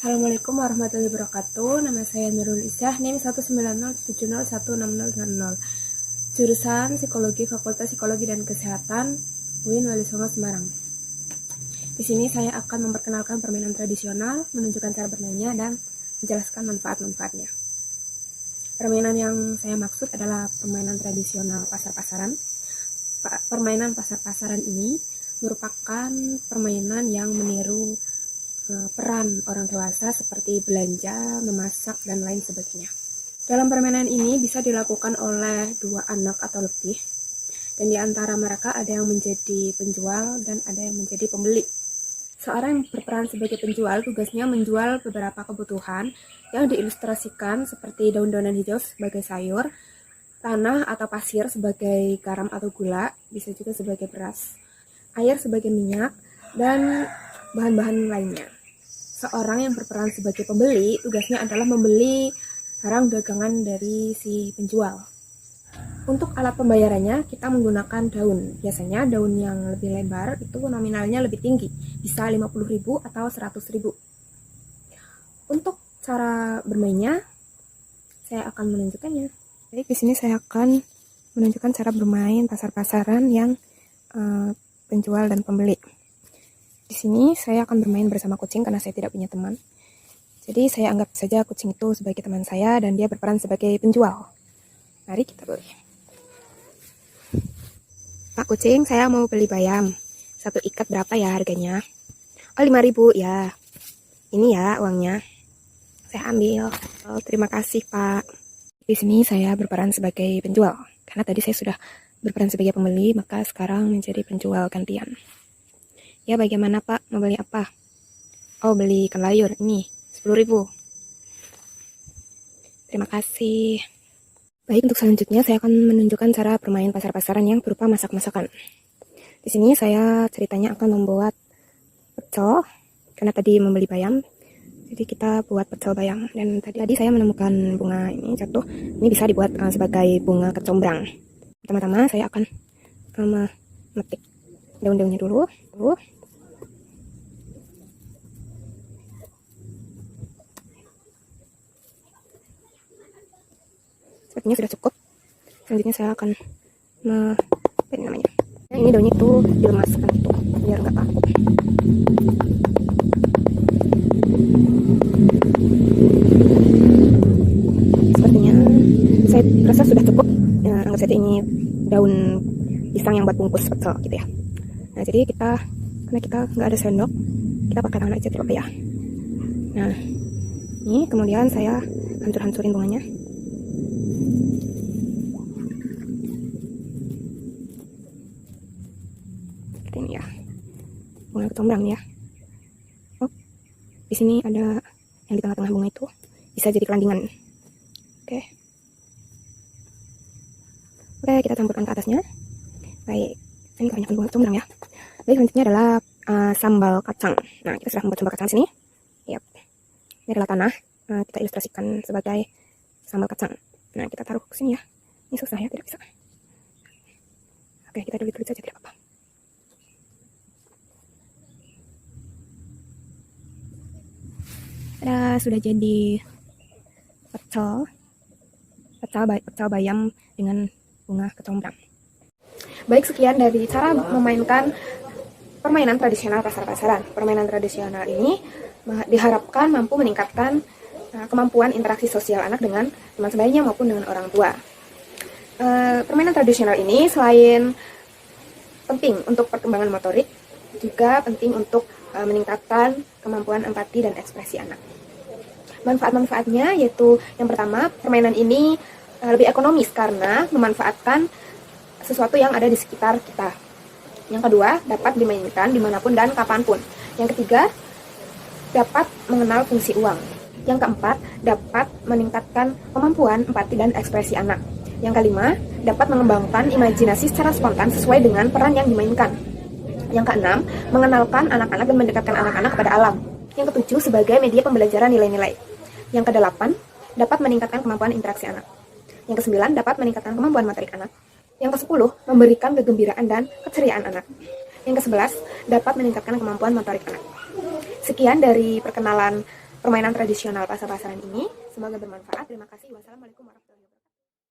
Assalamualaikum warahmatullahi wabarakatuh. Nama saya Nurul Isyah, NIM 19070160000. Jurusan Psikologi, Fakultas Psikologi dan Kesehatan, UIN Wali Songo Semarang. Di sini saya akan memperkenalkan permainan tradisional, menunjukkan cara bermainnya, dan menjelaskan manfaat-manfaatnya. Permainan yang saya maksud adalah permainan tradisional pasar-pasaran. Permainan pasar-pasaran ini merupakan permainan yang meniru peran orang dewasa seperti belanja, memasak, dan lain sebagainya. Dalam permainan ini bisa dilakukan oleh 2 anak atau lebih, dan di antara mereka ada yang menjadi penjual dan ada yang menjadi pembeli. Seorang yang berperan sebagai penjual tugasnya menjual beberapa kebutuhan yang diilustrasikan seperti daun-daunan hijau sebagai sayur, tanah atau pasir sebagai garam atau gula, bisa juga sebagai beras, air sebagai minyak, dan bahan-bahan lainnya. Seorang yang berperan sebagai pembeli, tugasnya adalah membeli barang dagangan dari si penjual. Untuk alat pembayarannya, kita menggunakan daun. Biasanya daun yang lebih lebar itu nominalnya lebih tinggi, bisa 50.000 atau 100.000. Untuk cara bermainnya, saya akan menunjukkannya. Jadi di sini saya akan menunjukkan cara bermain pasar-pasaran yang penjual dan pembeli. Di sini saya akan bermain bersama kucing karena saya tidak punya teman. Jadi saya anggap saja kucing itu sebagai teman saya dan dia berperan sebagai penjual. Mari kita beli. Pak kucing, saya mau beli bayam. 1 ikat berapa ya harganya? Oh, 5.000 ya. Ini ya uangnya. Saya ambil. Oh, terima kasih, Pak. Di sini saya berperan sebagai penjual. Karena tadi saya sudah berperan sebagai pembeli, maka sekarang menjadi penjual gantian. Ya, bagaimana Pak? Mau beli apa? Oh, beli ikan layur. Ini, 10.000. Terima kasih. Baik, untuk selanjutnya saya akan menunjukkan cara bermain pasar-pasaran yang berupa masak-masakan. Di sini saya ceritanya akan membuat pecel, karena tadi membeli bayam. Jadi kita buat pecel bayam. Dan tadi saya menemukan bunga ini jatuh. Ini bisa dibuat sebagai bunga kecombrang. Pertama-tama saya akan memetik daun-daunnya dulu. Sepertinya sudah cukup. Selanjutnya saya akan apa ini namanya? Nah, ini daunnya itu dilemaskan tuh biar nggak kaku. Sepertinya saya rasa sudah cukup. Ya, anggap saja ini daun pisang yang buat bungkus pecel gitu ya. Nah, jadi karena kita nggak ada sendok, kita pakai tangan aja tidak apa ya. Nah, ini kemudian saya hancur-hancurin bunganya. Seperti ini ya, bunga kecombrang ya. Oh, di sini ada yang di tengah-tengah bunga itu bisa jadi kelandingan. Oke, kita campurkan ke atasnya. Baik, ini kebanyakan bunga kecombrang ya. Baik, selanjutnya adalah sambal kacang. Nah, kita sudah membuat sambal kacang sini. Yap. Ini adalah tanah. Kita ilustrasikan sebagai sambal kacang. Nah, kita taruh ke sini ya. Ini susah ya, tidak bisa. Oke, kita tulis saja, tidak apa-apa. Sudah jadi pecel bayam dengan bunga kecombrang. Baik, sekian dari cara memainkan permainan tradisional pasar-pasaran. Permainan tradisional ini diharapkan mampu meningkatkan kemampuan interaksi sosial anak dengan teman sebayanya maupun dengan orang tua. Permainan tradisional ini selain penting untuk perkembangan motorik, juga penting untuk meningkatkan kemampuan empati dan ekspresi anak. Manfaat-manfaatnya yaitu yang pertama, permainan ini lebih ekonomis karena memanfaatkan sesuatu yang ada di sekitar kita. Yang kedua, dapat dimainkan dimanapun dan kapanpun. Yang ketiga, dapat mengenal fungsi uang. Yang keempat, dapat meningkatkan kemampuan empati dan ekspresi anak. Yang kelima, dapat mengembangkan imajinasi secara spontan sesuai dengan peran yang dimainkan. Yang keenam, mengenalkan anak-anak dan mendekatkan anak-anak kepada alam. Yang ketujuh, sebagai media pembelajaran nilai-nilai. Yang kedelapan, dapat meningkatkan kemampuan interaksi anak. Yang kesembilan, dapat meningkatkan kemampuan motorik anak. Yang ke-10, memberikan kegembiraan dan keceriaan anak. Yang ke-11, dapat meningkatkan kemampuan motorik anak. Sekian dari perkenalan permainan tradisional pasar-pasaran ini. Semoga bermanfaat. Terima kasih. Wassalamualaikum warahmatullahi wabarakatuh.